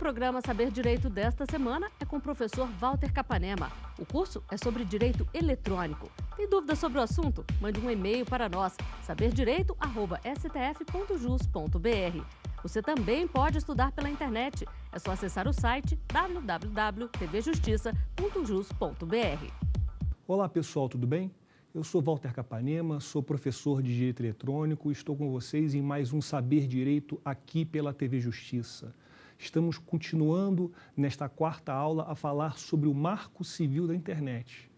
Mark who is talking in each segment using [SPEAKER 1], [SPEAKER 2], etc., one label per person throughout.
[SPEAKER 1] programa Saber Direito desta semana é com o professor Walter Capanema. O curso é sobre direito eletrônico. Tem dúvidas sobre o assunto? Mande um e-mail para nós, saberdireito@stf.jus.br. Você também pode estudar pela internet. É só acessar o site www.tvjustiça.jus.br.
[SPEAKER 2] Olá pessoal, tudo bem? Eu sou Walter Capanema, sou professor de Direito Eletrônico e estou com vocês em mais um Saber Direito aqui pela TV Justiça. Estamos continuando nesta quarta aula a falar sobre o Marco Civil da Internet.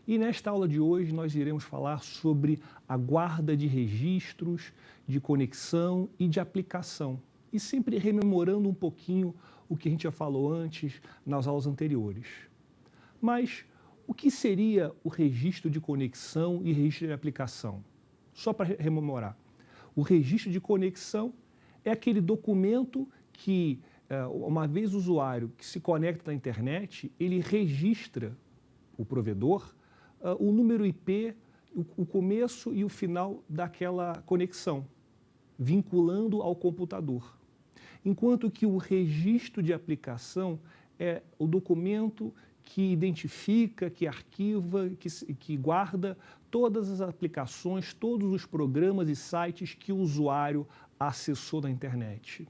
[SPEAKER 2] E nesta aula de hoje nós iremos falar sobre a guarda de registros, de conexão e de aplicação. E sempre rememorando um pouquinho o que a gente já falou antes nas aulas anteriores. Mas o que seria o registro de conexão e registro de aplicação? Só para rememorar. O registro de conexão é aquele documento que, uma vez o usuário que se conecta na internet, ele registra o provedor, o número IP, o começo e o final daquela conexão, vinculando ao computador. Enquanto que o registro de aplicação é o documento que identifica, que arquiva, que guarda todas as aplicações, todos os programas e sites que o usuário acessou na internet.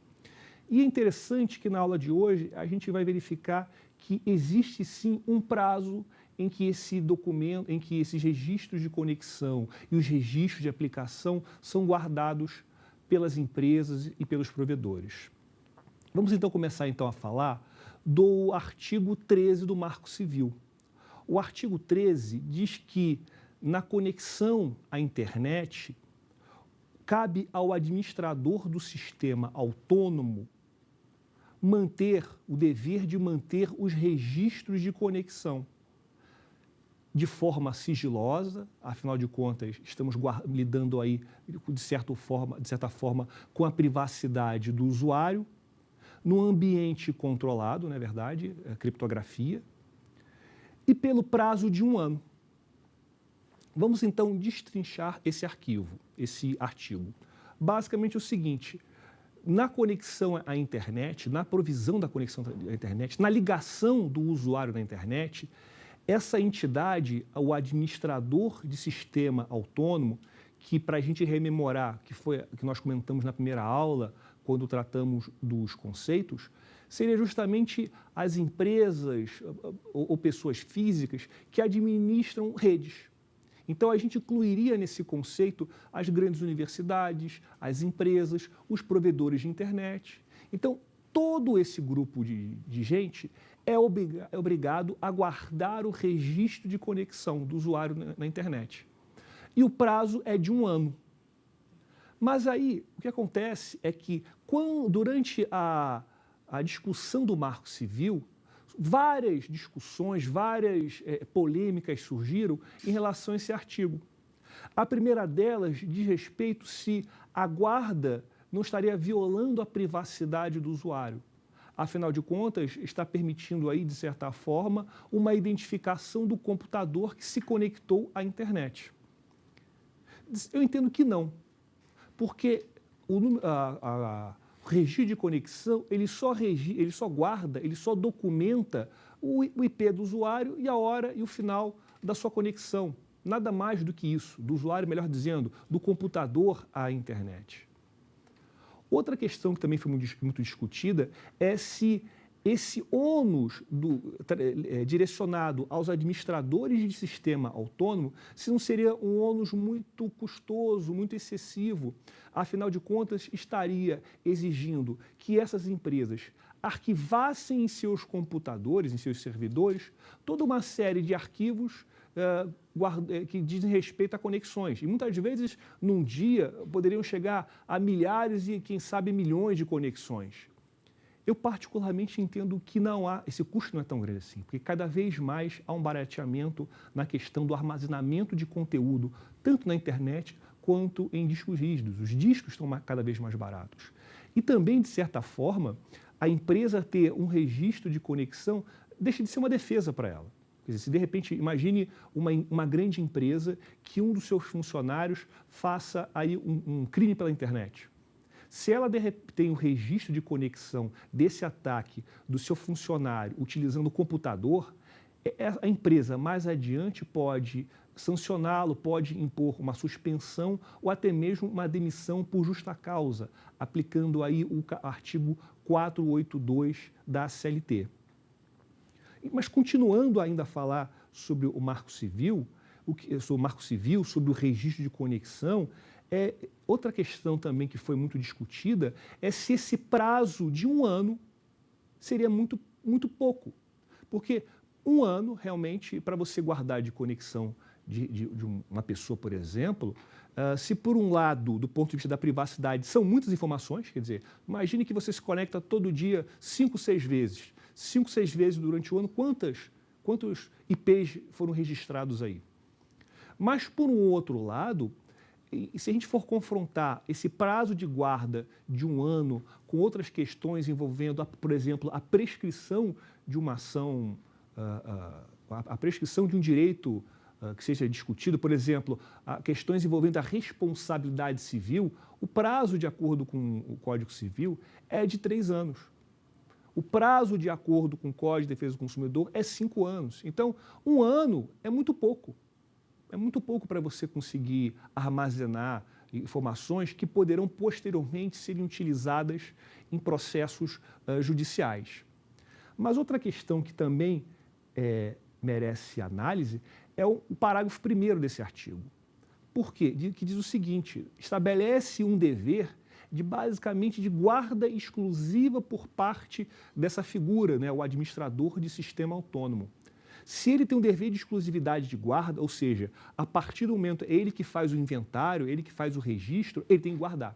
[SPEAKER 2] E é interessante que na aula de hoje a gente vai verificar que existe sim um prazo em que esse documento, em que esses registros de conexão e os registros de aplicação são guardados pelas empresas e pelos provedores. Vamos então começar a falar do artigo 13 do Marco Civil. O artigo 13 diz que na conexão à internet cabe ao administrador do sistema autônomo manter o dever de manter os registros de conexão de forma sigilosa, afinal de contas, estamos lidando aí, de certa forma, com a privacidade do usuário, no ambiente controlado, não é verdade, criptografia, e pelo prazo de 1 ano. Vamos então destrinchar esse artigo. Basicamente é o seguinte: na conexão à internet, na provisão da conexão à internet, na ligação do usuário na internet, essa entidade, o administrador de sistema autônomo, que para a gente rememorar, que nós comentamos na primeira aula, quando tratamos dos conceitos, seria justamente as empresas ou pessoas físicas que administram redes. Então, a gente incluiria nesse conceito as grandes universidades, as empresas, os provedores de internet. Então, todo esse grupo de gente é obrigado a guardar o registro de conexão do usuário na internet. E o prazo é de 1 ano. Mas aí, o que acontece é que, durante a discussão do Marco Civil, várias discussões, várias polêmicas surgiram em relação a esse artigo. A primeira delas diz respeito se a guarda não estaria violando a privacidade do usuário. Afinal de contas, está permitindo aí, de certa forma, uma identificação do computador que se conectou à internet. Eu entendo que não. Porque o registro de conexão, ele só guarda, ele só documenta o IP do usuário e a hora e o final da sua conexão. Nada mais do que isso, do usuário, melhor dizendo, do computador à internet. Outra questão que também foi muito discutida é se esse ônus direcionado aos administradores de sistema autônomo, se não seria um ônus muito custoso, muito excessivo. Afinal de contas, estaria exigindo que essas empresas arquivassem em seus computadores, em seus servidores, toda uma série de arquivos que dizem respeito a conexões. E muitas vezes, num dia, poderiam chegar a milhares e, quem sabe, milhões de conexões. Eu particularmente entendo que esse custo não é tão grande assim, porque cada vez mais há um barateamento na questão do armazenamento de conteúdo, tanto na internet quanto em discos rígidos. Os discos estão cada vez mais baratos. E também, de certa forma, a empresa ter um registro de conexão deixa de ser uma defesa para ela. Quer dizer, se de repente, imagine uma grande empresa que um dos seus funcionários faça aí um crime pela internet. Se ela tem o registro de conexão desse ataque do seu funcionário utilizando o computador, a empresa mais adiante pode sancioná-lo, pode impor uma suspensão ou até mesmo uma demissão por justa causa, aplicando aí o artigo 482 da CLT. Mas continuando ainda a falar sobre o Marco Civil, sobre o registro de conexão, outra questão também que foi muito discutida é se esse prazo de 1 ano seria muito pouco. Porque 1 ano, realmente, para você guardar de conexão de uma pessoa, por exemplo, se por um lado, do ponto de vista da privacidade, são muitas informações, quer dizer, imagine que você se conecta todo dia 5, 6 vezes. 5, 6 vezes durante o ano, quantos IPs foram registrados aí? Mas, por um outro lado, se a gente for confrontar esse prazo de guarda de 1 ano com outras questões envolvendo, por exemplo, a prescrição de uma ação, a prescrição de um direito que seja discutido, por exemplo, questões envolvendo a responsabilidade civil, o prazo, de acordo com o Código Civil, é de 3 anos. O prazo, de acordo com o Código de Defesa do Consumidor, é 5 anos. Então, 1 ano é muito pouco. É muito pouco para você conseguir armazenar informações que poderão posteriormente serem utilizadas em processos judiciais. Mas outra questão que também merece análise é o parágrafo 1º desse artigo. Por quê? Que diz o seguinte: estabelece um dever basicamente de guarda exclusiva por parte dessa figura, né, o administrador de sistema autônomo. Se ele tem um dever de exclusividade de guarda, ou seja, a partir do momento ele que faz o inventário, ele que faz o registro, ele tem que guardar.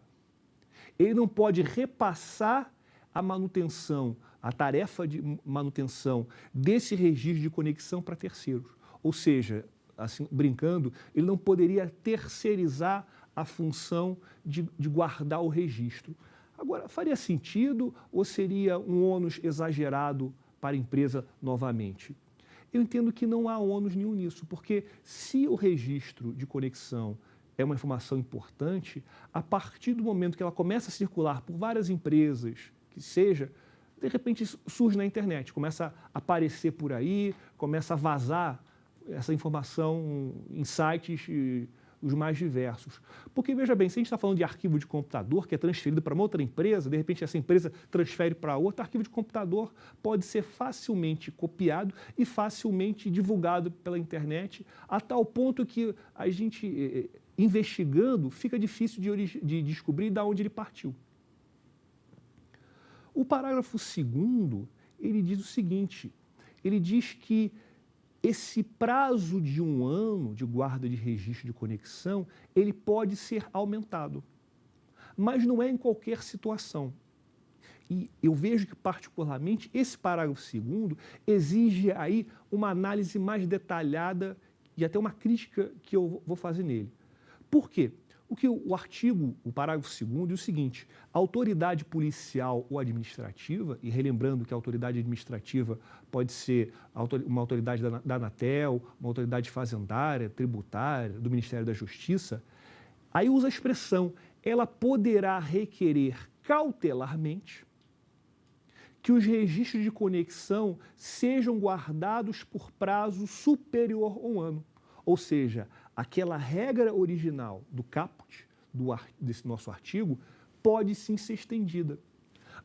[SPEAKER 2] Ele não pode repassar a manutenção, a tarefa de manutenção desse registro de conexão para terceiros. Ou seja, assim, brincando, ele não poderia terceirizar a função de guardar o registro. Agora, faria sentido ou seria um ônus exagerado para a empresa novamente? Eu entendo que não há ônus nenhum nisso, porque se o registro de conexão é uma informação importante, a partir do momento que ela começa a circular por várias empresas, que seja, de repente surge na internet, começa a aparecer por aí, começa a vazar essa informação em sites os mais diversos. Porque, veja bem, se a gente está falando de arquivo de computador que é transferido para uma outra empresa, de repente essa empresa transfere para outra, arquivo de computador pode ser facilmente copiado e facilmente divulgado pela internet, a tal ponto que a gente, investigando, fica difícil de descobrir de onde ele partiu. O parágrafo 2º, ele diz o seguinte, ele diz que esse prazo de 1 ano de guarda de registro de conexão, ele pode ser aumentado, mas não é em qualquer situação. E eu vejo que, particularmente, esse parágrafo 2º exige aí uma análise mais detalhada e até uma crítica que eu vou fazer nele. Por quê? O artigo, o parágrafo 2º, diz o seguinte: a autoridade policial ou administrativa, e relembrando que a autoridade administrativa pode ser uma autoridade da Anatel, uma autoridade fazendária, tributária, do Ministério da Justiça, aí usa a expressão, ela poderá requerer cautelarmente que os registros de conexão sejam guardados por prazo superior a 1 ano. Ou seja, aquela regra original do caput, desse nosso artigo, pode sim ser estendida.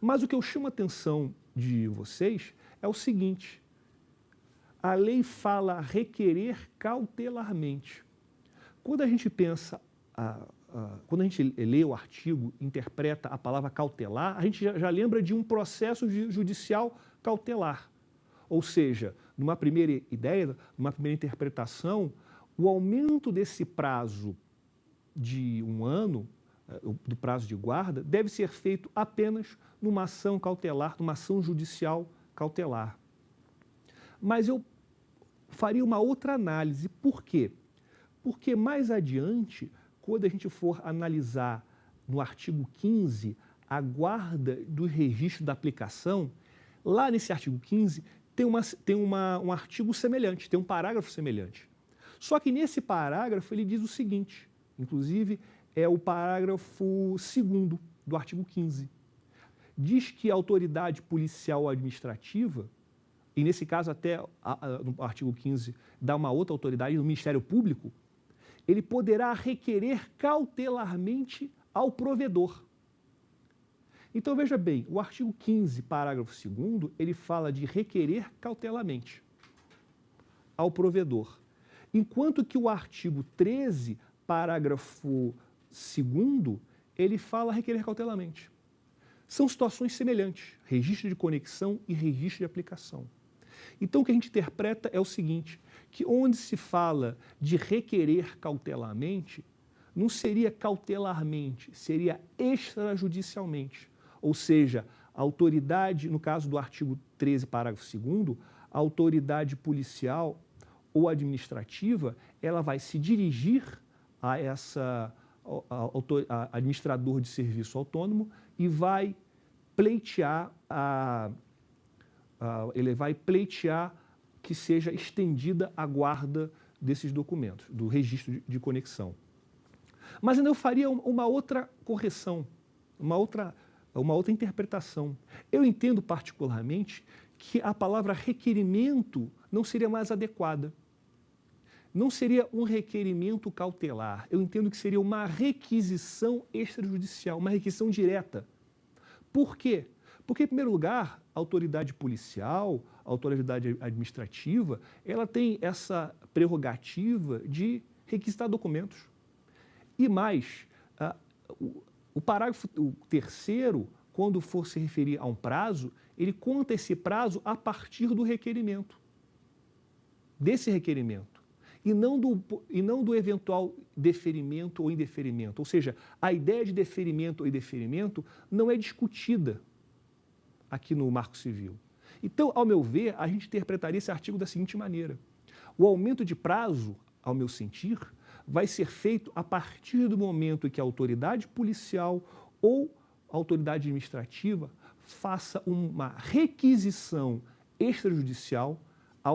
[SPEAKER 2] Mas o que eu chamo a atenção de vocês é o seguinte: a lei fala requerer cautelarmente. Quando a gente pensa, quando a gente lê o artigo, interpreta a palavra cautelar, a gente já lembra de um processo judicial cautelar. Ou seja, numa primeira ideia, numa primeira interpretação, o aumento desse prazo de 1 ano, do prazo de guarda, deve ser feito apenas numa ação cautelar, numa ação judicial cautelar. Mas eu faria uma outra análise. Por quê? Porque mais adiante, quando a gente for analisar no artigo 15 a guarda do registro da aplicação, lá nesse artigo 15 tem um artigo semelhante, tem um parágrafo semelhante. Só que nesse parágrafo ele diz o seguinte, inclusive é o parágrafo 2º do artigo 15. Diz que a autoridade policial ou administrativa, e nesse caso até no artigo 15 dá uma outra autoridade, no Ministério Público, ele poderá requerer cautelarmente ao provedor. Então, veja bem, o artigo 15, parágrafo 2º, ele fala de requerer cautelarmente ao provedor. Enquanto que o artigo 13, parágrafo 2º, ele fala requerer cautelarmente. São situações semelhantes, registro de conexão e registro de aplicação. Então, o que a gente interpreta é o seguinte, que onde se fala de requerer cautelarmente, não seria cautelarmente, seria extrajudicialmente. Ou seja, a autoridade, no caso do artigo 13, parágrafo 2º, a autoridade policial ou administrativa, ela vai se dirigir a administrador de serviço autônomo e vai pleitear ele vai pleitear que seja estendida a guarda desses documentos, do registro de conexão. Mas ainda eu faria uma outra correção, uma outra interpretação. Eu entendo particularmente que a palavra requerimento não seria mais adequada. Não seria um requerimento cautelar. Eu entendo que seria uma requisição extrajudicial, uma requisição direta. Por quê? Porque, em primeiro lugar, a autoridade policial, a autoridade administrativa, ela tem essa prerrogativa de requisitar documentos. E mais, o parágrafo 3º, quando for se referir a um prazo, ele conta esse prazo a partir do requerimento, desse requerimento, e não do eventual deferimento ou indeferimento. Ou seja, a ideia de deferimento ou indeferimento não é discutida aqui no Marco Civil. Então, ao meu ver, a gente interpretaria esse artigo da seguinte maneira. O aumento de prazo, ao meu sentir, vai ser feito a partir do momento em que a autoridade policial ou a autoridade administrativa faça uma requisição extrajudicial à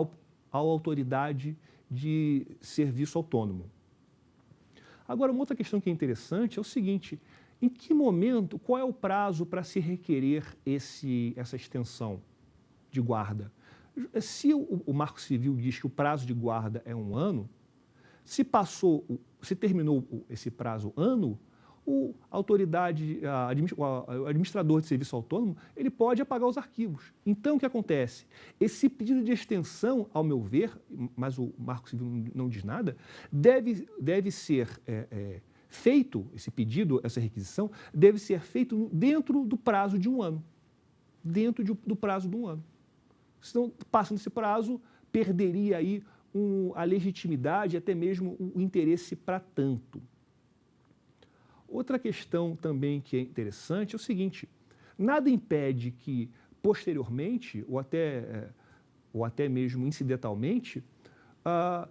[SPEAKER 2] autoridade de serviço autônomo. Agora, uma outra questão que é interessante é o seguinte: em que momento, qual é o prazo para se requerer essa extensão de guarda? Se o Marco Civil diz que o prazo de guarda é 1 ano, se terminou esse prazo ano, o administrador de serviço autônomo, ele pode apagar os arquivos. Então, o que acontece? Esse pedido de extensão, ao meu ver, mas o Marco Civil não diz nada, deve ser feito, esse pedido, essa requisição, deve ser feito dentro do prazo de 1 ano. Dentro do prazo de 1 ano. Senão, passando esse prazo, perderia aí a legitimidade, até mesmo o interesse para tanto. Outra questão também que é interessante é o seguinte: nada impede que, posteriormente, ou até mesmo incidentalmente,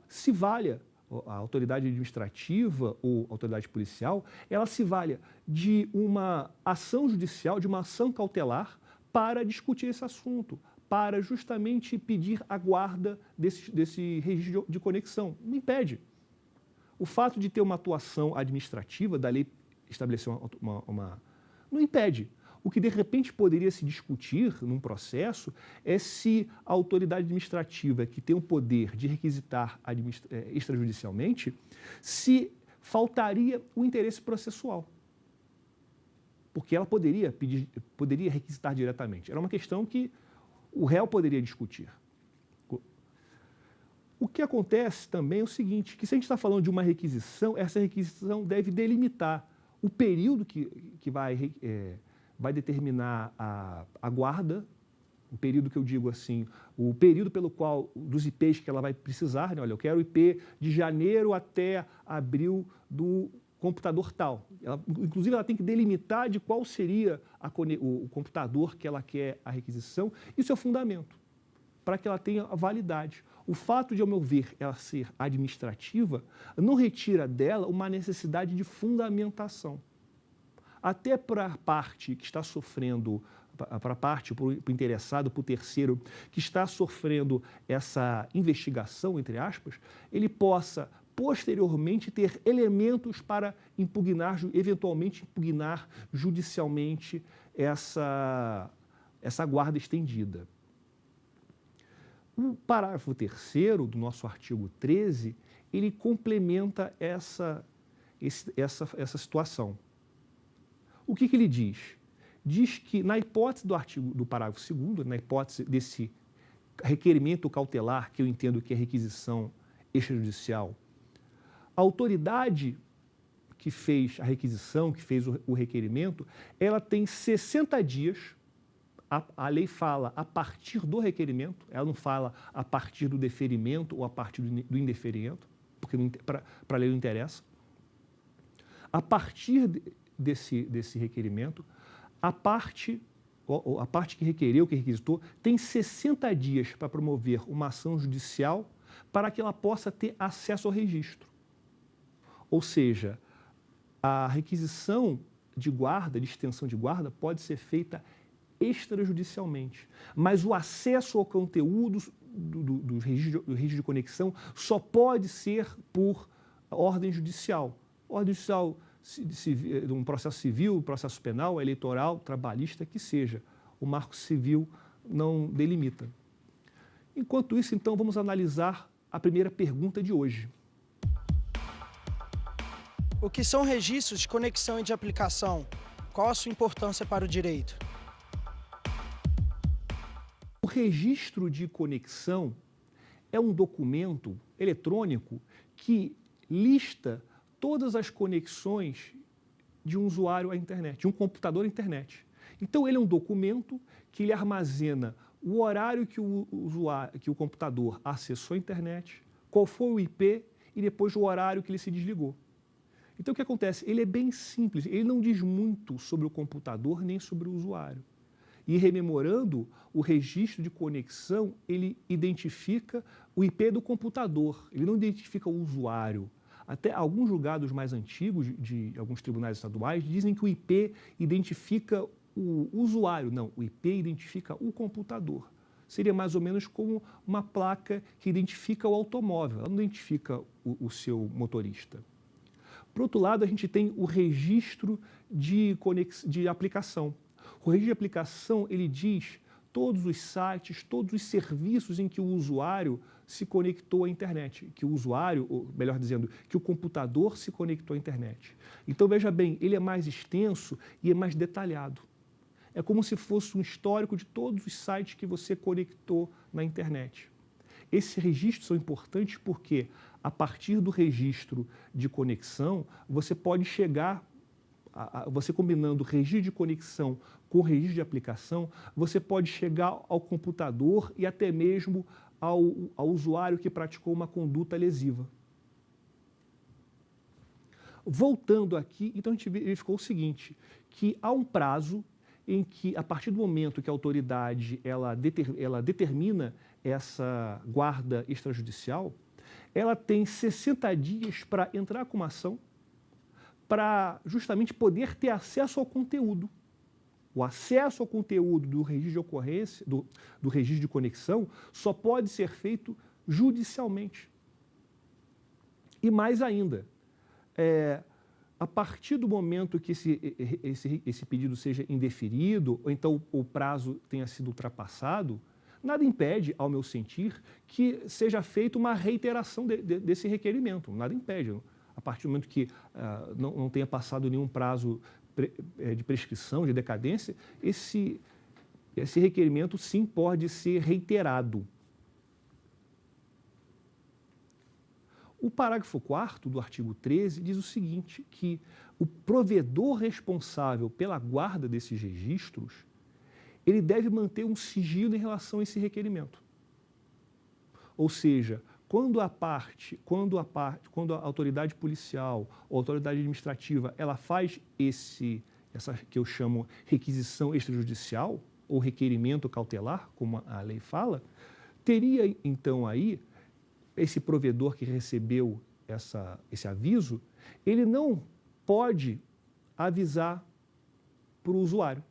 [SPEAKER 2] se valha a autoridade administrativa ou autoridade policial, ela se valha de uma ação judicial, de uma ação cautelar para discutir esse assunto, para justamente pedir a guarda desse registro de conexão. Não impede. O fato de ter uma atuação administrativa, da lei estabelecer não impede. O que, de repente, poderia se discutir num processo é se a autoridade administrativa, que tem o poder de requisitar extrajudicialmente, se faltaria o interesse processual. Porque ela poderia requisitar diretamente. Era uma questão que o réu poderia discutir. O que acontece também é o seguinte, que se a gente está falando de uma requisição, essa requisição deve delimitar o período que vai determinar a guarda, o período que eu digo assim, o período pelo qual, dos IPs que ela vai precisar, né? Olha, eu quero o IP de janeiro até abril do computador tal. Inclusive, ela tem que delimitar de qual seria o computador que ela quer a requisição. Isso é o fundamento, para que ela tenha validade. O fato de, ao meu ver, ela ser administrativa, não retira dela uma necessidade de fundamentação. Até para a parte que está sofrendo, para a parte, para o interessado, para o terceiro, que está sofrendo essa investigação, entre aspas, ele possa posteriormente ter elementos para impugnar, eventualmente impugnar judicialmente essa guarda estendida. O parágrafo 3º do nosso artigo 13, ele complementa essa situação. O que ele diz? Diz que, na hipótese do parágrafo 2º, na hipótese desse requerimento cautelar, que eu entendo que é requisição extrajudicial, a autoridade que fez a requisição, que fez o requerimento, ela tem 60 dias, a lei fala a partir do requerimento, ela não fala a partir do deferimento ou a partir do indeferimento, porque para a lei não interessa. A partir desse requerimento, a parte que requereu, que requisitou, tem 60 dias para promover uma ação judicial para que ela possa ter acesso ao registro. Ou seja, a requisição de guarda, de extensão de guarda, pode ser feita extrajudicialmente, mas o acesso ao conteúdo do registro de conexão só pode ser por ordem judicial. Ordem judicial de um processo civil, processo penal, eleitoral, trabalhista, que seja. O Marco Civil não delimita. Enquanto isso, então, vamos analisar a primeira pergunta de hoje.
[SPEAKER 3] O que são registros de conexão e de aplicação? Qual a sua importância para o direito?
[SPEAKER 2] O registro de conexão é um documento eletrônico que lista todas as conexões de um usuário à internet, de um computador à internet. Então, ele é um documento que ele armazena o horário que o computador acessou a internet, qual foi o IP e depois o horário que ele se desligou. Então, o que acontece? Ele é bem simples, ele não diz muito sobre o computador nem sobre o usuário. E rememorando, o registro de conexão, ele identifica o IP do computador, ele não identifica o usuário. Até alguns julgados mais antigos de alguns tribunais estaduais dizem que o IP identifica o usuário. Não, o IP identifica o computador. Seria mais ou menos como uma placa que identifica o automóvel, ela não identifica o seu motorista. Por outro lado, a gente tem o registro de aplicação. O registro de aplicação, ele diz todos os sites, todos os serviços em que o usuário se conectou à internet, que o usuário, ou melhor dizendo, que o computador se conectou à internet. Então, veja bem, ele é mais extenso e é mais detalhado. É como se fosse um histórico de todos os sites que você conectou na internet. Esses registros são importantes porque, a partir do registro de conexão, você pode chegar, você combinando o registro de conexão com o registro de aplicação, você pode chegar ao computador e até mesmo ao usuário que praticou uma conduta lesiva. Voltando aqui, então a gente verificou o seguinte, que há um prazo em que, a partir do momento que a autoridade ela determina essa guarda extrajudicial, ela tem 60 dias para entrar com uma ação para justamente poder ter acesso ao conteúdo. O acesso ao conteúdo do registro de ocorrência, do registro de conexão, só pode ser feito judicialmente. E mais ainda, a partir do momento que esse pedido seja indeferido, ou então o prazo tenha sido ultrapassado, nada impede, ao meu sentir, que seja feita uma reiteração desse requerimento. Nada impede. A partir do momento que não tenha passado nenhum prazo de prescrição, de decadência, esse requerimento, sim, pode ser reiterado. O parágrafo 4º do artigo 13 diz o seguinte, que o provedor responsável pela guarda desses registros, ele deve manter um sigilo em relação a esse requerimento. Ou seja, quando a autoridade policial ou autoridade administrativa, ela faz essa que eu chamo requisição extrajudicial, ou requerimento cautelar, como a lei fala, teria então aí esse provedor que recebeu esse aviso, ele não pode avisar para o usuário.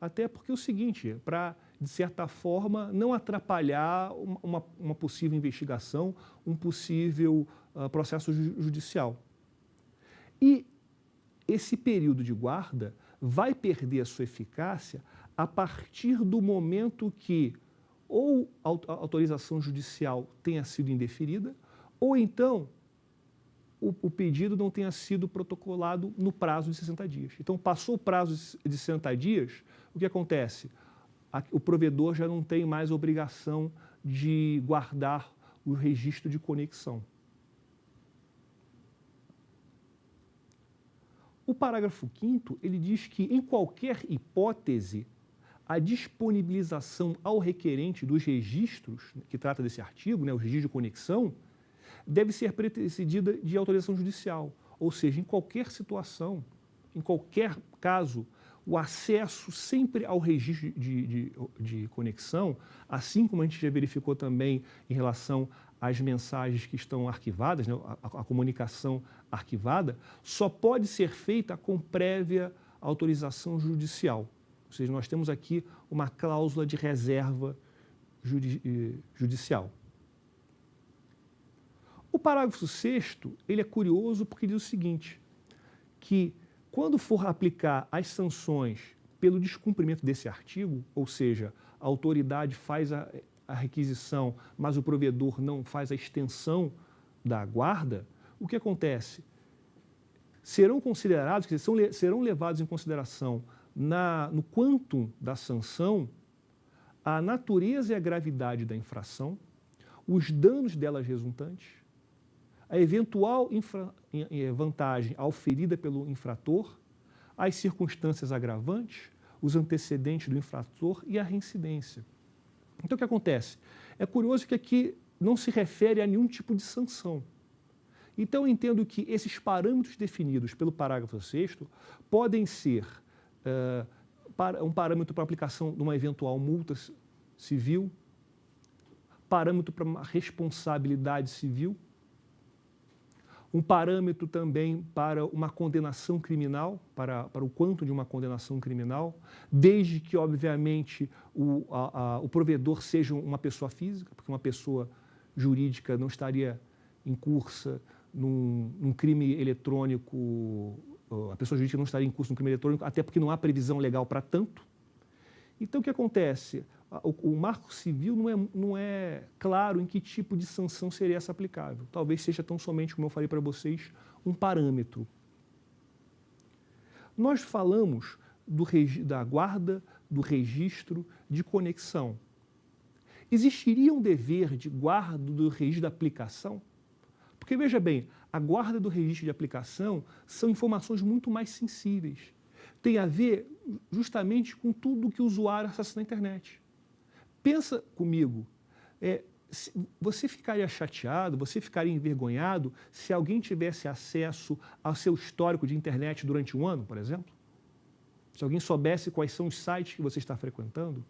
[SPEAKER 2] Até porque é o seguinte, para, de certa forma, não atrapalhar uma possível investigação, um possível processo judicial. E esse período de guarda vai perder a sua eficácia a partir do momento que ou a autorização judicial tenha sido indeferida, ou então o pedido não tenha sido protocolado no prazo de 60 dias. Então, passou o prazo de 60 dias, o que acontece? O provedor já não tem mais a obrigação de guardar o registro de conexão. O parágrafo 5º, ele diz que, em qualquer hipótese, a disponibilização ao requerente dos registros, que trata desse artigo, né, o registro de conexão, deve ser precedida de autorização judicial. Ou seja, em qualquer situação, em qualquer caso, o acesso sempre ao registro de conexão, assim como a gente já verificou também em relação às mensagens que estão arquivadas, né, a comunicação arquivada, só pode ser feita com prévia autorização judicial. Ou seja, nós temos aqui uma cláusula de reserva judicial. O parágrafo 6º, ele é curioso porque diz o seguinte, que quando for aplicar as sanções pelo descumprimento desse artigo, ou seja, a autoridade faz a requisição, mas o provedor não faz a extensão da guarda, o que acontece? Serão considerados, serão levados em consideração no quantum da sanção, a natureza e a gravidade da infração, os danos delas resultantes, a eventual vantagem auferida pelo infrator, as circunstâncias agravantes, os antecedentes do infrator e a reincidência. Então, o que acontece? É curioso que aqui não se refere a nenhum tipo de sanção. Então, eu entendo que esses parâmetros definidos pelo parágrafo 6º podem ser um parâmetro para aplicação de uma eventual multa civil, parâmetro para uma responsabilidade civil, um parâmetro também para uma condenação criminal, para o quanto de uma condenação criminal, desde que, obviamente, o provedor seja uma pessoa física, porque uma pessoa jurídica não estaria incursa num crime eletrônico, a pessoa jurídica não estaria em curso no crime eletrônico, até porque não há previsão legal para tanto. Então, o que acontece? O marco civil não é claro em que tipo de sanção seria essa aplicável. Talvez seja tão somente, como eu falei para vocês, um parâmetro. Nós falamos da guarda do registro de conexão. Existiria um dever de guarda do registro da aplicação? Porque, veja bem, a guarda do registro de aplicação são informações muito mais sensíveis. Tem a ver justamente com tudo que o usuário acessa na internet. Pensa comigo, você ficaria chateado, você ficaria envergonhado se alguém tivesse acesso ao seu histórico de internet durante um ano, por exemplo? Se alguém soubesse quais são os sites que você está frequentando?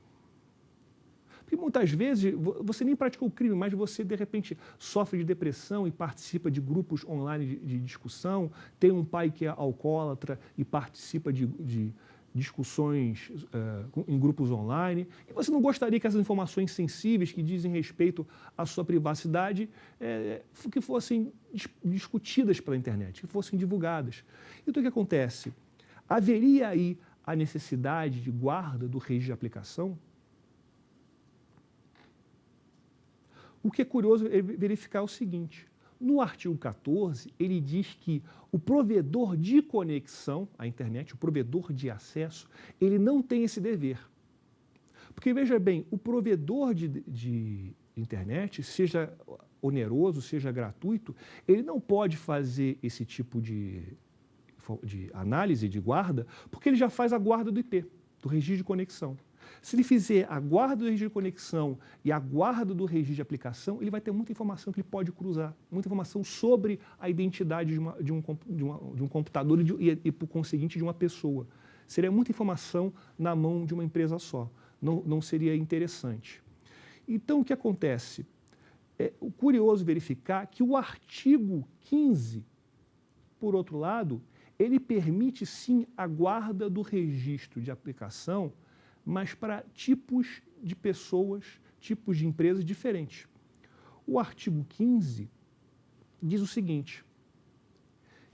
[SPEAKER 2] Porque muitas vezes você nem praticou o crime, mas você, de repente, sofre de depressão e participa de grupos online de discussão, tem um pai que é alcoólatra e participa de discussões em grupos online, e você não gostaria que essas informações sensíveis que dizem respeito à sua privacidade que fossem discutidas pela internet, que fossem divulgadas. Então, o que acontece? Haveria aí a necessidade de guarda do registro de aplicação? O que é curioso é verificar o seguinte, no artigo 14, ele diz que o provedor de conexão à internet, o provedor de acesso, ele não tem esse dever. Porque, veja bem, o provedor de internet, seja oneroso, seja gratuito, ele não pode fazer esse tipo de análise, de guarda, porque ele já faz a guarda do IP, do registro de conexão. Se ele fizer a guarda do registro de conexão e a guarda do registro de aplicação, ele vai ter muita informação que ele pode cruzar, muita informação sobre a identidade de um computador e, por conseguinte, de uma pessoa. Seria muita informação na mão de uma empresa só. Não seria interessante. Então, o que acontece? É curioso verificar que o artigo 15, por outro lado, ele permite, sim, a guarda do registro de aplicação, mas para tipos de pessoas, tipos de empresas diferentes. O artigo 15, diz o seguinte,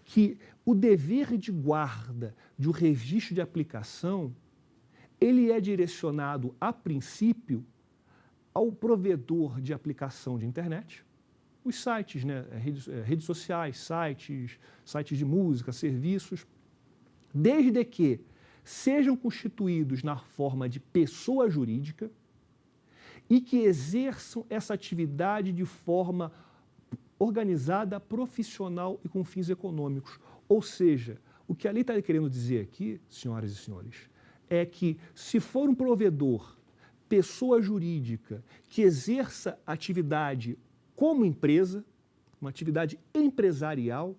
[SPEAKER 2] que o dever de guarda de um registro de aplicação, ele é direcionado, a princípio, ao provedor de aplicação de internet, os sites, né, redes sociais, sites de música, serviços, desde que sejam constituídos na forma de pessoa jurídica e que exerçam essa atividade de forma organizada, profissional e com fins econômicos. Ou seja, o que a lei está querendo dizer aqui, senhoras e senhores, é que se for um provedor, pessoa jurídica, que exerça atividade como empresa, uma atividade empresarial,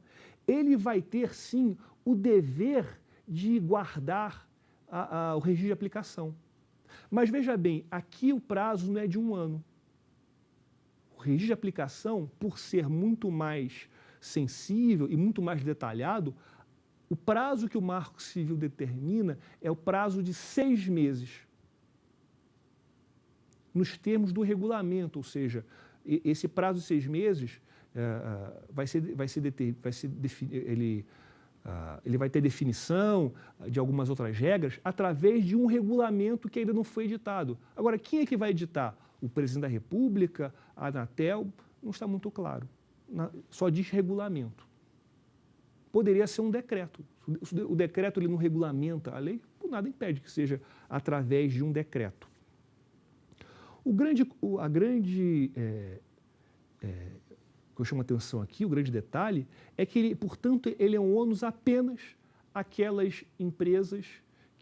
[SPEAKER 2] ele vai ter, sim, o dever de guardar o registro de aplicação. Mas veja bem, aqui o prazo não é de 1 ano. O registro de aplicação, por ser muito mais sensível e muito mais detalhado, o prazo que o Marco Civil determina é o prazo de 6 meses, nos termos do regulamento, ou seja, esse prazo de 6 meses ele vai ter definição de algumas outras regras através de um regulamento que ainda não foi editado. Agora, quem é que vai editar? O presidente da República, a Anatel? Não está muito claro. Só diz regulamento. Poderia ser um decreto. O decreto ele não regulamenta a lei, nada impede que seja através de um decreto. Que eu chamo a atenção aqui, o grande detalhe, é que, ele, portanto, ele é um ônus apenas àquelas empresas,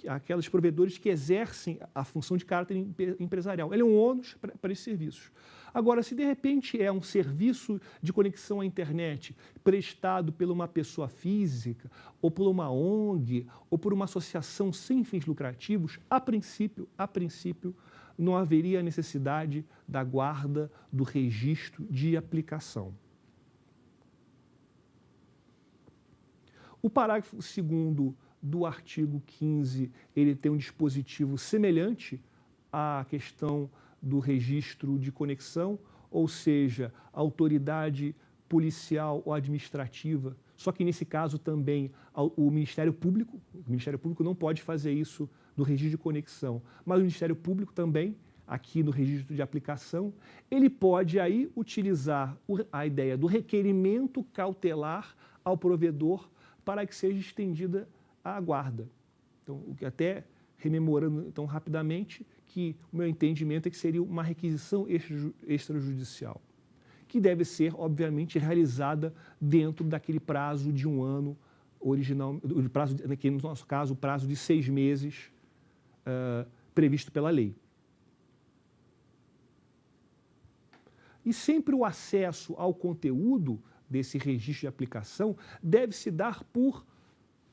[SPEAKER 2] àqueles provedores que exercem a função de caráter empresarial. Ele é um ônus para esses serviços. Agora, se de repente é um serviço de conexão à internet prestado por uma pessoa física, ou por uma ONG, ou por uma associação sem fins lucrativos, a princípio, não haveria necessidade da guarda do registro de aplicação. O parágrafo 2º do artigo 15, ele tem um dispositivo semelhante à questão do registro de conexão, ou seja, a autoridade policial ou administrativa, só que nesse caso também o Ministério Público não pode fazer isso no registro de conexão, mas o Ministério Público também, aqui no registro de aplicação, ele pode aí utilizar a ideia do requerimento cautelar ao provedor para que seja estendida a guarda. Então, o que até rememorando então rapidamente, que o meu entendimento é que seria uma requisição extrajudicial, que deve ser, obviamente, realizada dentro daquele prazo de 1 ano original, que no nosso caso, o prazo de 6 meses previsto pela lei. E sempre o acesso ao conteúdo desse registro de aplicação deve se dar por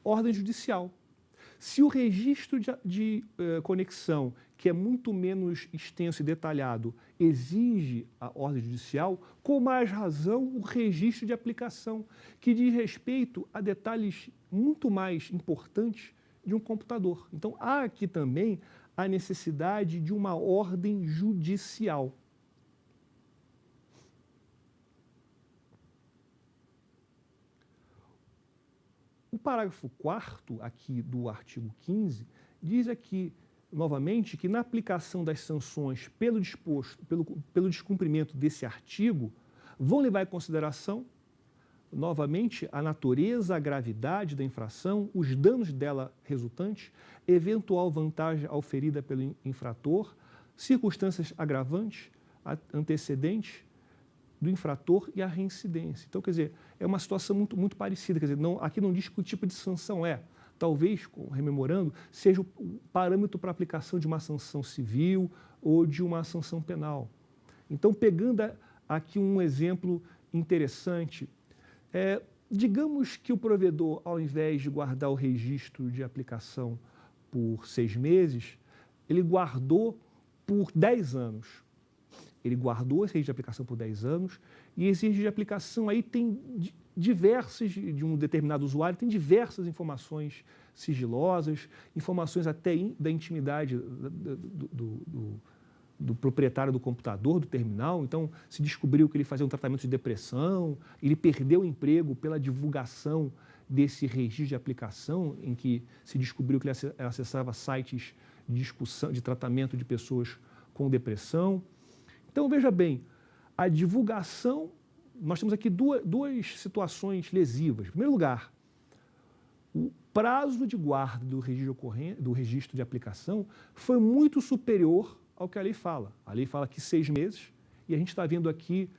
[SPEAKER 2] ordem judicial. Se o registro de conexão, que é muito menos extenso e detalhado, exige a ordem judicial, com mais razão o registro de aplicação, que diz respeito a detalhes muito mais importantes de um computador. Então, há aqui também a necessidade de uma ordem judicial. O parágrafo 4º aqui do artigo 15 diz aqui, novamente, que na aplicação das sanções pelo descumprimento desse artigo, vão levar em consideração, novamente, a natureza, a gravidade da infração, os danos dela resultantes, eventual vantagem auferida pelo infrator, circunstâncias agravantes, antecedentes do infrator e a reincidência. Então, quer dizer, é uma situação muito parecida. Quer dizer, aqui não diz que tipo de sanção é. Talvez, rememorando, seja o parâmetro para aplicação de uma sanção civil ou de uma sanção penal. Então, pegando aqui um exemplo interessante, digamos que o provedor, ao invés de guardar o registro de aplicação por 6 meses, ele guardou por 10 anos. Ele guardou esse registro de aplicação por 10 anos e esse registro de aplicação aí tem de um determinado usuário, tem diversas informações sigilosas, informações até da intimidade do proprietário do computador, do terminal. Então, se descobriu que ele fazia um tratamento de depressão, ele perdeu o emprego pela divulgação desse registro de aplicação, em que se descobriu que ele acessava sites de discussão, de tratamento de pessoas com depressão. Então, veja bem, a divulgação, nós temos aqui duas situações lesivas. Em primeiro lugar, o prazo de guarda do registro de aplicação foi muito superior ao que a lei fala. A lei fala que 6 meses, e a gente está vendo aqui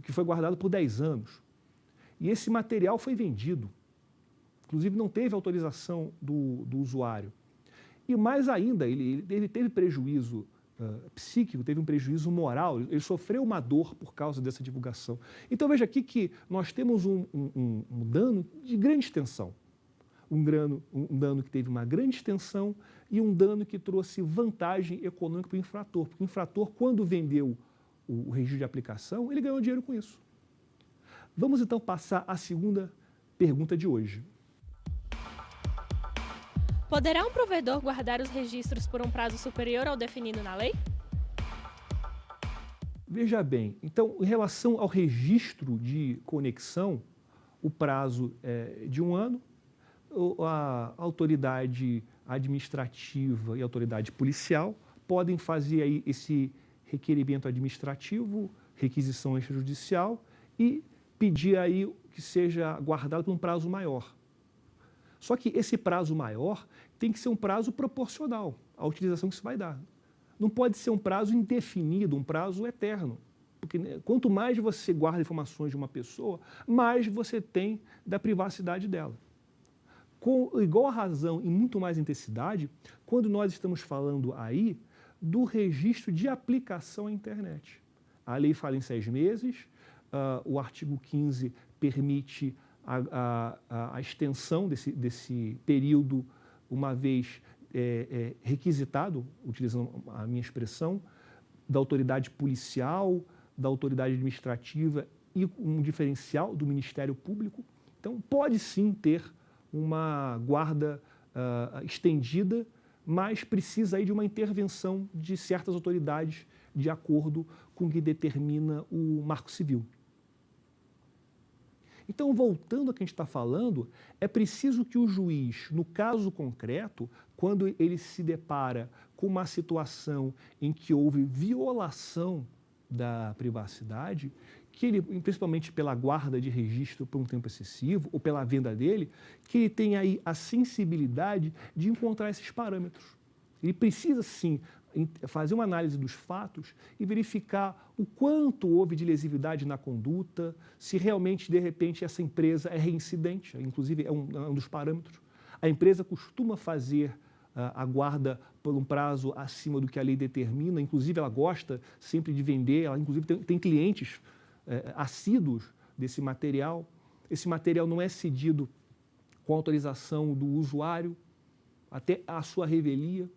[SPEAKER 2] que foi guardado por 10 anos. E esse material foi vendido. Inclusive, não teve autorização do usuário. E mais ainda, ele teve prejuízo psíquico, teve um prejuízo moral, ele sofreu uma dor por causa dessa divulgação. Então, veja aqui que nós temos um dano de grande extensão. Um dano que teve uma grande extensão e um dano que trouxe vantagem econômica para o infrator. Porque o infrator, quando vendeu o registro de aplicação, ele ganhou dinheiro com isso. Vamos então passar à segunda pergunta de hoje.
[SPEAKER 4] Poderá um provedor guardar os registros por um prazo superior ao definido na lei?
[SPEAKER 2] Veja bem, então, em relação ao registro de conexão, o prazo é de 1 ano, a autoridade administrativa e a autoridade policial podem fazer aí esse requerimento administrativo, requisição extrajudicial e pedir aí que seja guardado por um prazo maior. Só que esse prazo maior tem que ser um prazo proporcional à utilização que se vai dar. Não pode ser um prazo indefinido, um prazo eterno. Porque quanto mais você guarda informações de uma pessoa, mais você tem da privacidade dela. Com igual razão e muito mais intensidade, quando nós estamos falando aí do registro de aplicação à internet. A lei fala em 6 meses, o artigo 15 permite a extensão desse período, uma vez requisitado, utilizando a minha expressão, da autoridade policial, da autoridade administrativa e um diferencial do Ministério Público. Então, pode sim ter uma guarda estendida, mas precisa aí de uma intervenção de certas autoridades de acordo com o que determina o Marco Civil. Então, voltando ao que a gente está falando, é preciso que o juiz, no caso concreto, quando ele se depara com uma situação em que houve violação da privacidade, que ele, principalmente pela guarda de registro por um tempo excessivo ou pela venda dele, que ele tenha aí a sensibilidade de encontrar esses parâmetros. Ele precisa, sim, fazer uma análise dos fatos e verificar o quanto houve de lesividade na conduta, se realmente, de repente, essa empresa é reincidente, inclusive é um dos parâmetros. A empresa costuma fazer a guarda por um prazo acima do que a lei determina, inclusive ela gosta sempre de vender, ela inclusive tem clientes assíduos desse material. Esse material não é cedido com autorização do usuário, até a sua revelia.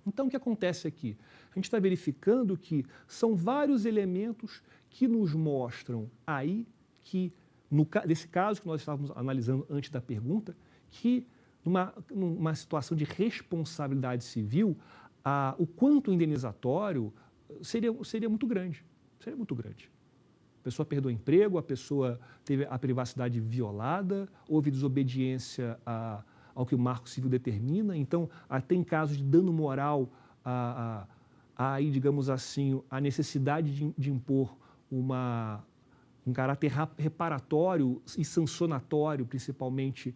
[SPEAKER 2] Então, o que acontece aqui? A gente está verificando que são vários elementos que nos mostram aí que, nesse caso que nós estávamos analisando antes da pergunta, que numa situação de responsabilidade civil, o quanto indenizatório seria muito grande. Seria muito grande. A pessoa perdeu o emprego, a pessoa teve a privacidade violada, houve desobediência ao que o Marco Civil determina. Então, até em casos de dano moral, aí, digamos assim, a necessidade de impor um caráter reparatório e sancionatório, principalmente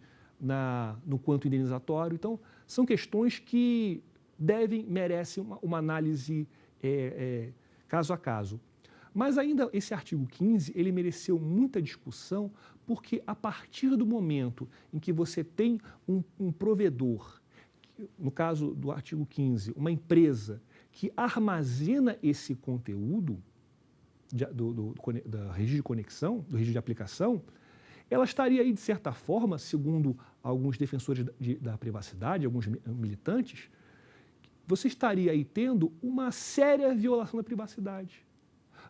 [SPEAKER 2] no quanto indenizatório. Então, são questões que merecem uma análise caso a caso. Mas ainda esse artigo 15, ele mereceu muita discussão, porque a partir do momento em que você tem um provedor, no caso do artigo 15, uma empresa que armazena esse conteúdo do registro de conexão, do registro de aplicação, ela estaria aí, de certa forma, segundo alguns defensores da privacidade, alguns militantes, você estaria aí tendo uma séria violação da privacidade.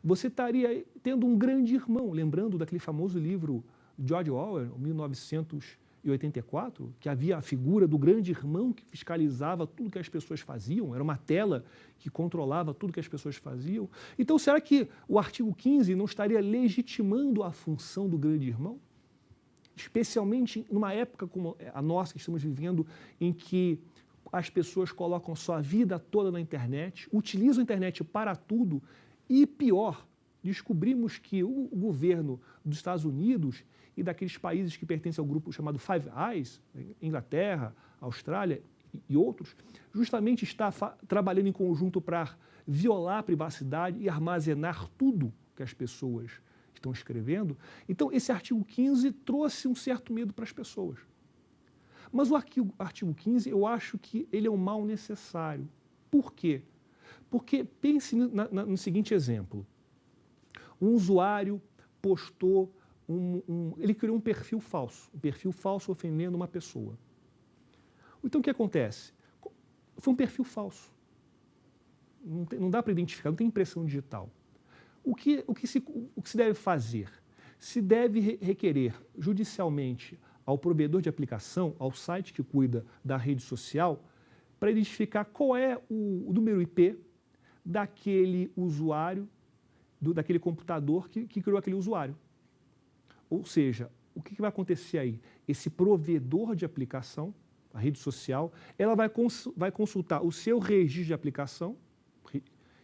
[SPEAKER 2] Você estaria tendo um grande irmão, lembrando daquele famoso livro George Orwell, 1984, 1984, que havia a figura do grande irmão que fiscalizava tudo que as pessoas faziam, era uma tela que controlava tudo que as pessoas faziam. Então, será que o artigo 15 não estaria legitimando a função do grande irmão? Especialmente numa época como a nossa que estamos vivendo, em que as pessoas colocam sua vida toda na internet, utilizam a internet para tudo e, pior, descobrimos que o governo dos Estados Unidos e daqueles países que pertencem ao grupo chamado Five Eyes, Inglaterra, Austrália e outros, justamente está trabalhando em conjunto para violar a privacidade e armazenar tudo que as pessoas estão escrevendo. Então, esse artigo 15 trouxe um certo medo para as pessoas. Mas o artigo 15, eu acho que ele é um mal necessário. Por quê? Porque pense no seguinte exemplo. Um usuário postou, ele criou um perfil falso ofendendo uma pessoa. Então, o que acontece? Foi um perfil falso. Não dá para identificar, não tem impressão digital. O que se deve fazer? Se deve requerer judicialmente ao provedor de aplicação, ao site que cuida da rede social, para identificar qual é o número IP daquele usuário, daquele computador que criou aquele usuário. Ou seja, o que vai acontecer aí? Esse provedor de aplicação, a rede social, ela vai consultar o seu registro de aplicação,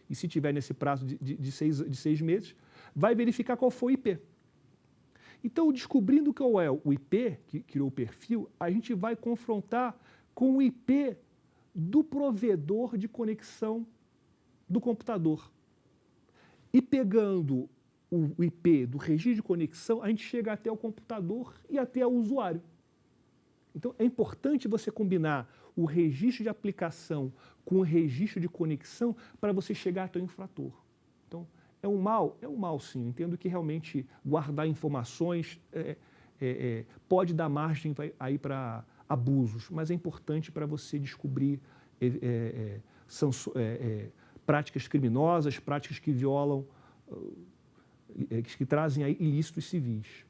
[SPEAKER 2] e se tiver nesse prazo de 6 meses, vai verificar qual foi o IP. Então, descobrindo qual é o IP que criou o perfil, a gente vai confrontar com o IP do provedor de conexão do computador. E pegando o IP do registro de conexão, a gente chega até o computador e até o usuário. Então, é importante você combinar o registro de aplicação com o registro de conexão para você chegar até o infrator. Então, é um mal sim. Eu entendo que realmente guardar informações pode dar margem aí para abusos, mas é importante para você descobrir práticas criminosas, práticas que violam, que trazem aí ilícitos civis.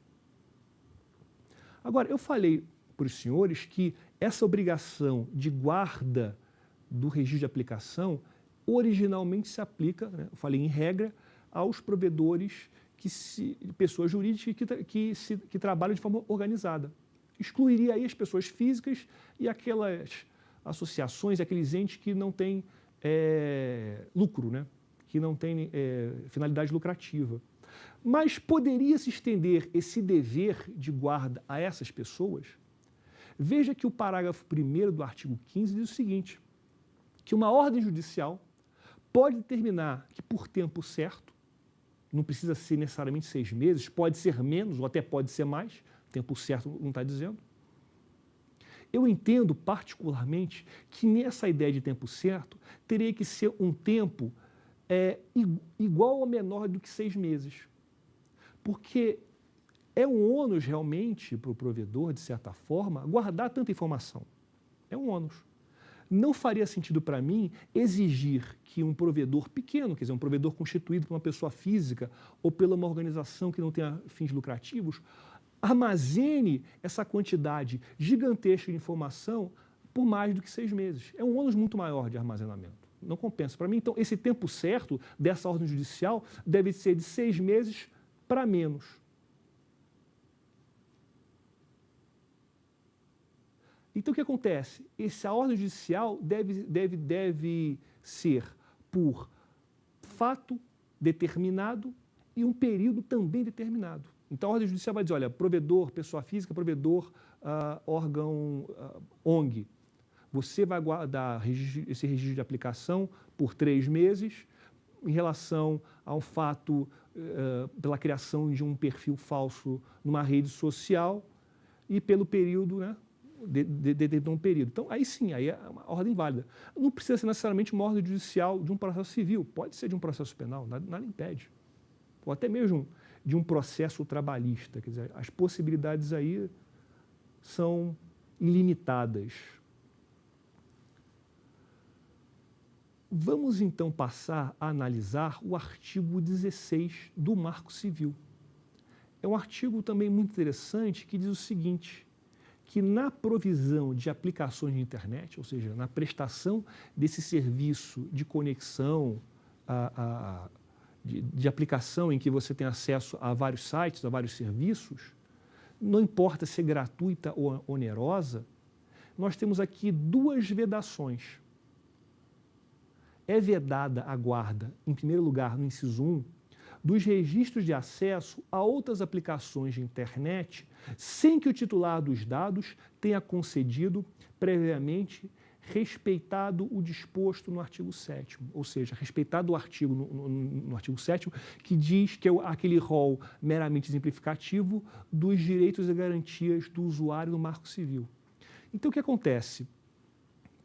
[SPEAKER 2] Agora, eu falei para os senhores que essa obrigação de guarda do registro de aplicação originalmente se aplica, né, eu falei em regra, aos provedores, pessoas jurídicas que trabalham de forma organizada. Excluiria aí as pessoas físicas e aquelas associações, aqueles entes que não têm lucro, né, que não têm finalidade lucrativa. Mas poderia se estender esse dever de guarda a essas pessoas? Veja que o parágrafo 1º do artigo 15 diz o seguinte, que uma ordem judicial pode determinar que por tempo certo, não precisa ser necessariamente 6 meses, pode ser menos ou até pode ser mais, tempo certo não está dizendo. Eu entendo particularmente que nessa ideia de tempo certo teria que ser um tempo igual ou menor do que 6 meses. Porque é um ônus realmente para o provedor, de certa forma, guardar tanta informação. É um ônus. Não faria sentido para mim exigir que um provedor pequeno, quer dizer, um provedor constituído por uma pessoa física ou pela uma organização que não tenha fins lucrativos, armazene essa quantidade gigantesca de informação por mais do que 6 meses. É um ônus muito maior de armazenamento. Não compensa. Para mim, então, esse tempo certo dessa ordem judicial deve ser de 6 meses para menos. Então, o que acontece? Essa ordem judicial deve ser por fato determinado e um período também determinado. Então, a ordem judicial vai dizer, olha, provedor, pessoa física, provedor, órgão, ONG. Você vai guardar esse registro de aplicação por 3 meses em relação ao fato pela criação de um perfil falso numa rede social e pelo período, né, de um período. Então, aí sim, aí é uma ordem válida. Não precisa ser necessariamente uma ordem judicial de um processo civil, pode ser de um processo penal, nada impede. Ou até mesmo de um processo trabalhista. Quer dizer, as possibilidades aí são ilimitadas. Vamos então passar a analisar o artigo 16 do Marco Civil. É um artigo também muito interessante que diz o seguinte, que na provisão de aplicações de internet, ou seja, na prestação desse serviço de conexão, de aplicação em que você tem acesso a vários sites, a vários serviços, não importa se é gratuita ou onerosa, nós temos aqui duas vedações. É vedada a guarda, em primeiro lugar, no inciso 1, dos registros de acesso a outras aplicações de internet, sem que o titular dos dados tenha concedido previamente, respeitado o disposto no artigo 7º, ou seja, respeitado o artigo no artigo 7º, que diz que é aquele rol meramente exemplificativo dos direitos e garantias do usuário no Marco Civil. Então, o que acontece?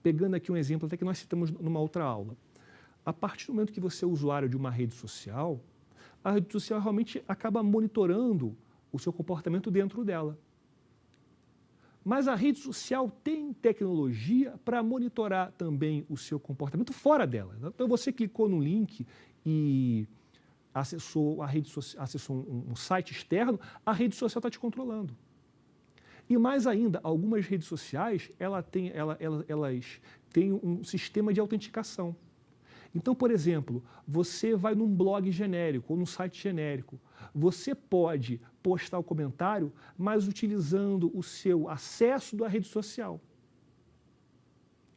[SPEAKER 2] Pegando aqui um exemplo até que nós citamos numa outra aula. A partir do momento que você é usuário de uma rede social, a rede social realmente acaba monitorando o seu comportamento dentro dela. Mas a rede social tem tecnologia para monitorar também o seu comportamento fora dela. Então, você clicou no link e acessou um site externo, a rede social está te controlando. E mais ainda, algumas redes sociais elas têm um sistema de autenticação. Então, por exemplo, você vai num blog genérico ou num site genérico. Você pode postar o comentário, mas utilizando o seu acesso da rede social.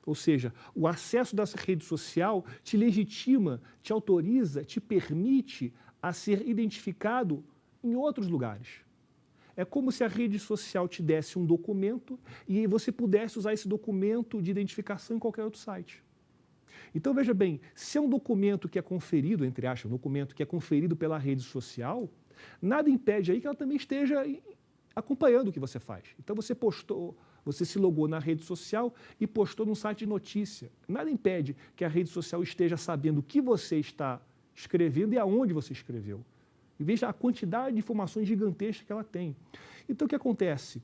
[SPEAKER 2] Ou seja, o acesso dessa rede social te legitima, te autoriza, te permite a ser identificado em outros lugares. É como se a rede social te desse um documento e você pudesse usar esse documento de identificação em qualquer outro site. Então, veja bem, se é um documento que é conferido, entre aspas, um documento que é conferido pela rede social, nada impede aí que ela também esteja acompanhando o que você faz. Então, você se logou na rede social e postou num site de notícia. Nada impede que a rede social esteja sabendo o que você está escrevendo e aonde você escreveu. E veja a quantidade de informações gigantescas que ela tem. Então, o que acontece?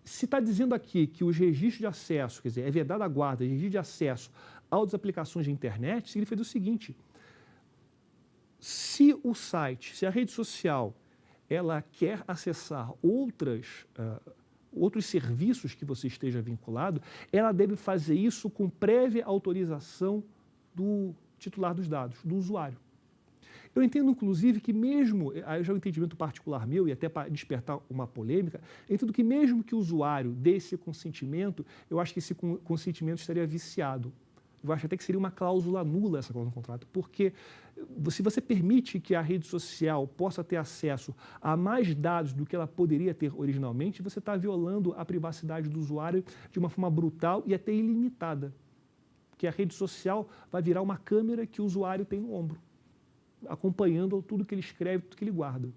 [SPEAKER 2] Se está dizendo aqui que os registros de acesso, quer dizer, é vedada a guarda, registro de acesso a outras aplicações de internet, significa o seguinte: se o site, se a rede social, ela quer acessar outros serviços que você esteja vinculado, ela deve fazer isso com prévia autorização do titular dos dados, do usuário. Eu entendo, inclusive, que mesmo, aí já é um entendimento particular meu, e até para despertar uma polêmica, eu entendo que mesmo que o usuário dê esse consentimento, eu acho que esse consentimento estaria viciado. Eu acho até que seria uma cláusula nula essa cláusula no contrato, porque se você permite que a rede social possa ter acesso a mais dados do que ela poderia ter originalmente, você está violando a privacidade do usuário de uma forma brutal e até ilimitada. Porque a rede social vai virar uma câmera que o usuário tem no ombro, acompanhando tudo que ele escreve, tudo que ele guarda.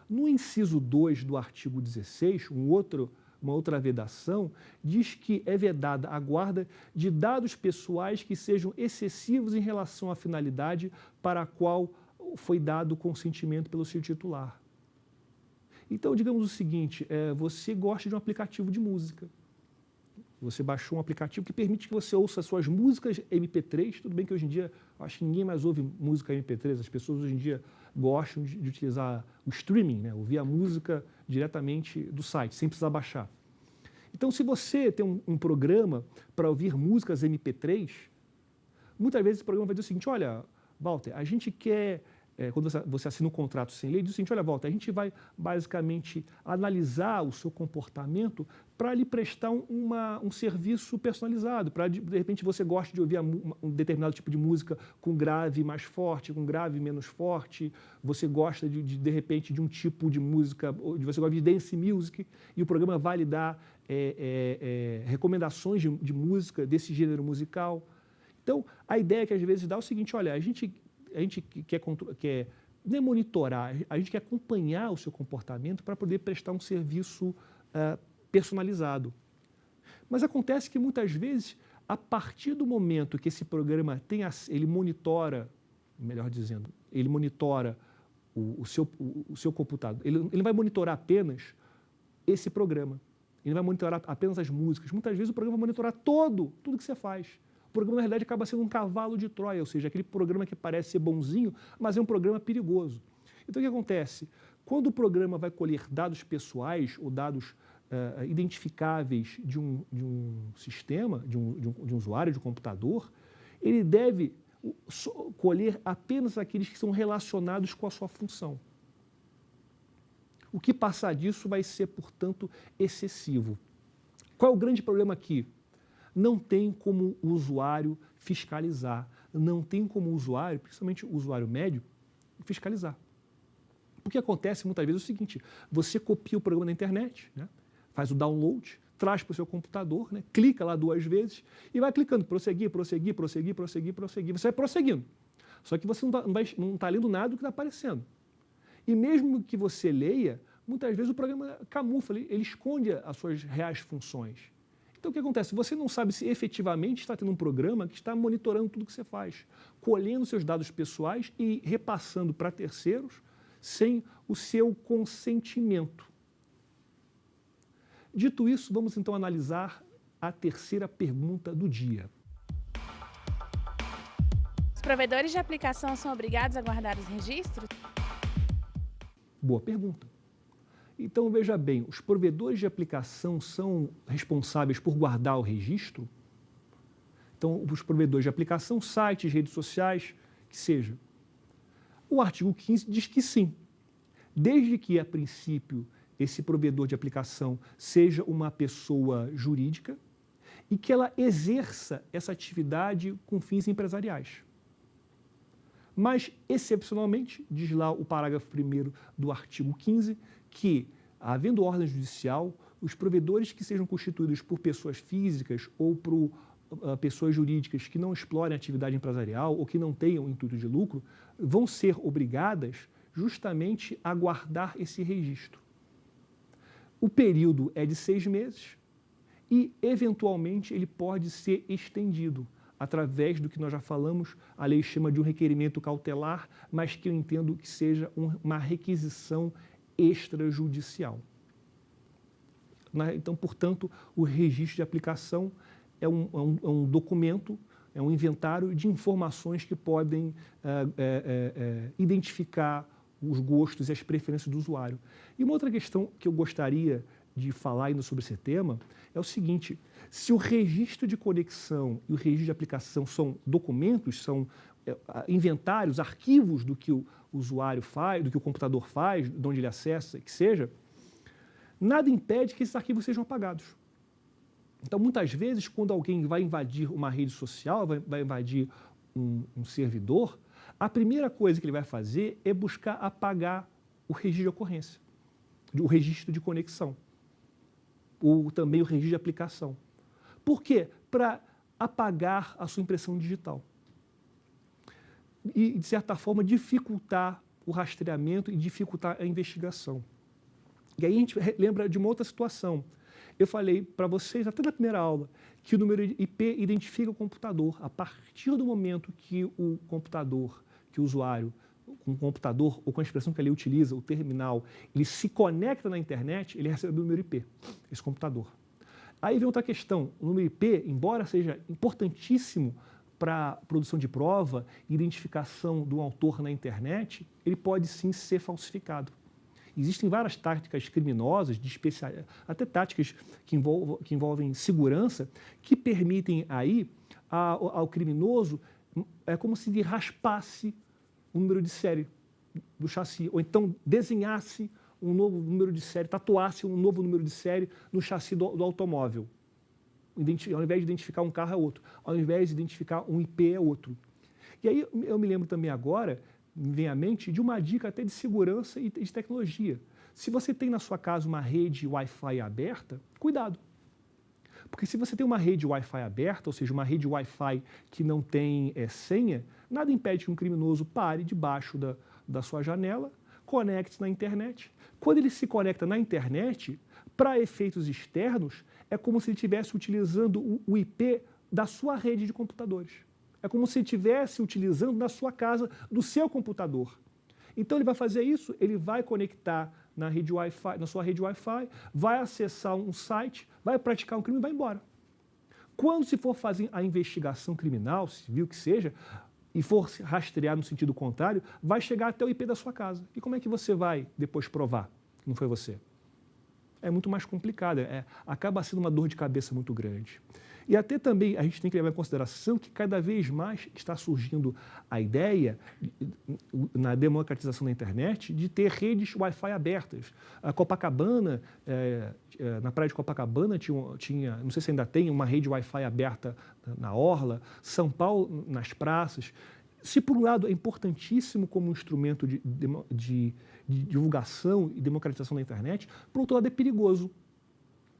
[SPEAKER 2] No inciso 2 do artigo 16, uma outra vedação, diz que é vedada a guarda de dados pessoais que sejam excessivos em relação à finalidade para a qual foi dado o consentimento pelo seu titular. Então, digamos o seguinte, você gosta de um aplicativo de música. Você baixou um aplicativo que permite que você ouça suas músicas MP3. Tudo bem que hoje em dia, acho que ninguém mais ouve música MP3. As pessoas hoje em dia gostam de utilizar o streaming, né? Ouvir a música diretamente do site, sem precisar baixar. Então, se você tem um programa para ouvir músicas MP3, muitas vezes esse programa vai dizer o seguinte: olha, Walter, a gente quer... quando você assina um contrato sem lei, diz o seguinte: olha, Walter, a gente vai basicamente analisar o seu comportamento para lhe prestar um serviço personalizado, para de repente você gosta de ouvir um determinado tipo de música com grave mais forte, com grave menos forte, você gosta de repente de um tipo de música, você gosta de dance music, e o programa vai lhe dar recomendações de música desse gênero musical. Então, a ideia que às vezes dá é o seguinte: olha, a gente quer nem monitorar, a gente quer acompanhar o seu comportamento para poder prestar um serviço personalizado. Mas acontece que muitas vezes, a partir do momento que esse programa ele monitora, melhor dizendo, ele monitora o seu computador, ele não vai monitorar apenas esse programa, ele vai monitorar apenas as músicas. Muitas vezes o programa vai monitorar tudo que você faz. O programa, na realidade, acaba sendo um cavalo de Troia, ou seja, aquele programa que parece ser bonzinho, mas é um programa perigoso. Então, o que acontece? Quando o programa vai colher dados pessoais ou dados identificáveis de um sistema, de um usuário de computador, ele deve colher apenas aqueles que são relacionados com a sua função. O que passar disso vai ser, portanto, excessivo. Qual é o grande problema aqui? Não tem como o usuário fiscalizar, não tem como o usuário, principalmente o usuário médio, fiscalizar. O que acontece muitas vezes é o seguinte: você copia o programa na internet, né, faz o download, traz para o seu computador, né, clica lá 2 vezes e vai clicando, prosseguir, prosseguir, prosseguir, prosseguir, prosseguir. Você vai prosseguindo. Só que você não está lendo nada do que está aparecendo. E mesmo que você leia, muitas vezes o programa camufla, ele esconde as suas reais funções. Então o que acontece? Você não sabe se efetivamente está tendo um programa que está monitorando tudo que você faz, colhendo seus dados pessoais e repassando para terceiros sem o seu consentimento. Dito isso, vamos então analisar a terceira pergunta do dia.
[SPEAKER 4] Os provedores de aplicação são obrigados a guardar os registros?
[SPEAKER 2] Boa pergunta. Então, veja bem, os provedores de aplicação são responsáveis por guardar o registro? Então, os provedores de aplicação, sites, redes sociais, que seja. O artigo 15 diz que sim, desde que, a princípio, esse provedor de aplicação seja uma pessoa jurídica e que ela exerça essa atividade com fins empresariais. Mas, excepcionalmente, diz lá o parágrafo 1º do artigo 15, que, havendo ordem judicial, os provedores que sejam constituídos por pessoas físicas ou por pessoas jurídicas que não explorem atividade empresarial ou que não tenham intuito de lucro, vão ser obrigadas justamente a guardar esse registro. O período é de 6 meses e, eventualmente, ele pode ser estendido através do que nós já falamos, a lei chama de um requerimento cautelar, mas que eu entendo que seja uma requisição extrajudicial. Então, portanto, o registro de aplicação é um documento, é um inventário de informações que podem identificar os gostos e as preferências do usuário. E uma outra questão que eu gostaria de falar ainda sobre esse tema é o seguinte: se o registro de conexão e o registro de aplicação são documentos, são inventários, arquivos do que o usuário faz, do que o computador faz, de onde ele acessa, que seja, nada impede que esses arquivos sejam apagados. Então, muitas vezes, quando alguém vai invadir uma rede social, vai invadir um servidor, a primeira coisa que ele vai fazer é buscar apagar o registro de ocorrência, o registro de conexão, ou também o registro de aplicação. Por quê? Para apagar a sua impressão digital. E, de certa forma, dificultar o rastreamento e dificultar a investigação. E aí a gente lembra de uma outra situação. Eu falei para vocês, até na primeira aula, que o número IP identifica o computador. A partir do momento que o computador, que o usuário, com o computador ou com a expressão que ele utiliza, o terminal, ele se conecta na internet, ele recebe o número IP, esse computador. Aí vem outra questão. O número IP, embora seja importantíssimo para a produção de prova e identificação do autor na internet, ele pode sim ser falsificado. Existem várias táticas criminosas, até táticas que envolvem segurança, que permitem aí ao criminoso, é como se ele raspasse o número de série do chassi, ou então desenhasse um novo número de série, tatuasse um novo número de série no chassi do automóvel. Ao invés de identificar um carro é outro, ao invés de identificar um IP é outro. E aí eu me lembro também agora, me vem à mente, de uma dica até de segurança e de tecnologia. Se você tem na sua casa uma rede Wi-Fi aberta, cuidado. Porque se você tem uma rede Wi-Fi aberta, ou seja, uma rede Wi-Fi que não tem senha, nada impede que um criminoso pare debaixo da sua janela, conecte-se na internet. Quando ele se conecta na internet, para efeitos externos, é como se ele estivesse utilizando o IP da sua rede de computadores. É como se ele estivesse utilizando na sua casa, do seu computador. Então ele vai fazer isso, ele vai conectar na rede Wi-Fi, na sua rede Wi-Fi, vai acessar um site, vai praticar um crime e vai embora. Quando se for fazer a investigação criminal, civil que seja, e for rastrear no sentido contrário, vai chegar até o IP da sua casa. E como é que você vai depois provar que não foi você? é muito mais complicada, acaba sendo uma dor de cabeça muito grande. E até também a gente tem que levar em consideração que cada vez mais está surgindo a ideia, na democratização da internet, de ter redes Wi-Fi abertas. A Copacabana, na praia de Copacabana, tinha, não sei se ainda tem, uma rede Wi-Fi aberta na Orla, São Paulo, nas praças. Se, por um lado, é importantíssimo como instrumento de divulgação e democratização da internet, por outro lado, é perigoso.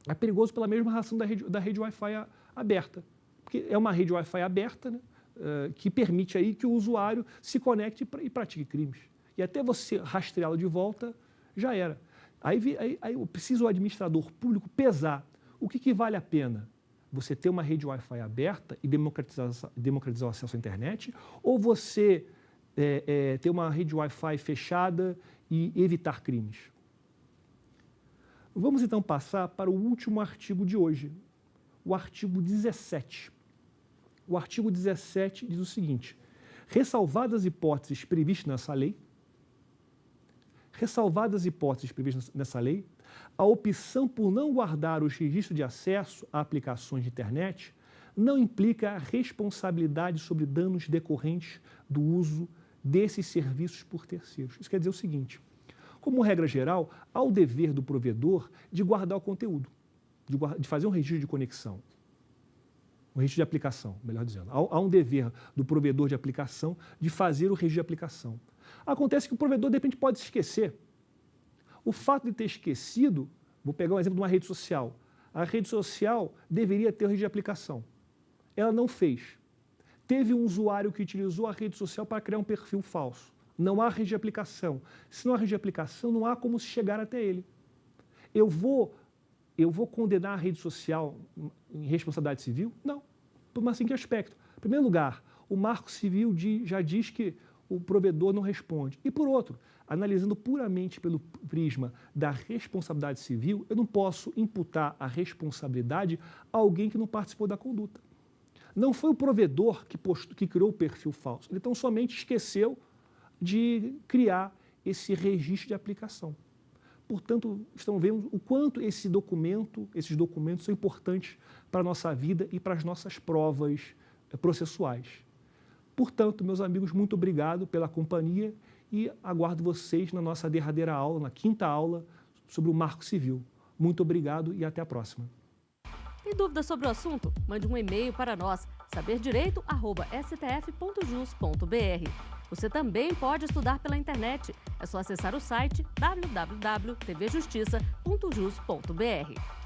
[SPEAKER 2] É perigoso pela mesma razão da rede Wi-Fi aberta. Porque é uma rede Wi-Fi aberta, né, que permite aí que o usuário se conecte e pratique crimes. E até você rastreá-lo de volta, já era. Aí precisa o administrador público pesar o que vale a pena. Você ter uma rede Wi-Fi aberta e democratizar o acesso à internet, ou você ter uma rede Wi-Fi fechada e evitar crimes? Vamos então passar para o último artigo de hoje, o artigo 17. O artigo 17 diz o seguinte: ressalvadas as hipóteses previstas nessa lei, a opção por não guardar os registros de acesso a aplicações de internet não implica a responsabilidade sobre danos decorrentes do uso desses serviços por terceiros. Isso quer dizer o seguinte: como regra geral, há o dever do provedor de guardar o conteúdo, de fazer um registro de conexão, um registro de aplicação, melhor dizendo. Há um dever do provedor de aplicação de fazer o registro de aplicação. Acontece que o provedor, de repente, pode se esquecer. O fato de ter esquecido, vou pegar um exemplo de uma rede social. A rede social deveria ter o registro de aplicação. Ela não fez. Teve um usuário que utilizou a rede social para criar um perfil falso. Não há registro de aplicação. Se não há registro de aplicação, não há como se chegar até ele. Eu vou condenar a rede social em responsabilidade civil? Não. Mas em que aspecto? Em primeiro lugar, o Marco Civil já diz que o provedor não responde. E por outro, analisando puramente pelo prisma da responsabilidade civil, eu não posso imputar a responsabilidade a alguém que não participou da conduta. Não foi o provedor que criou o perfil falso. Ele então somente esqueceu de criar esse registro de aplicação. Portanto, estamos vendo o quanto esses documentos são importantes para a nossa vida e para as nossas provas processuais. Portanto, meus amigos, muito obrigado pela companhia e aguardo vocês na nossa derradeira aula, na 5ª aula, sobre o Marco Civil. Muito obrigado e até a próxima.
[SPEAKER 1] Tem dúvidas sobre o assunto? Mande um e-mail para nós, saberdireito@stf.jus.br. Você também pode estudar pela internet. É só acessar o site www.tvjustiça.jus.br.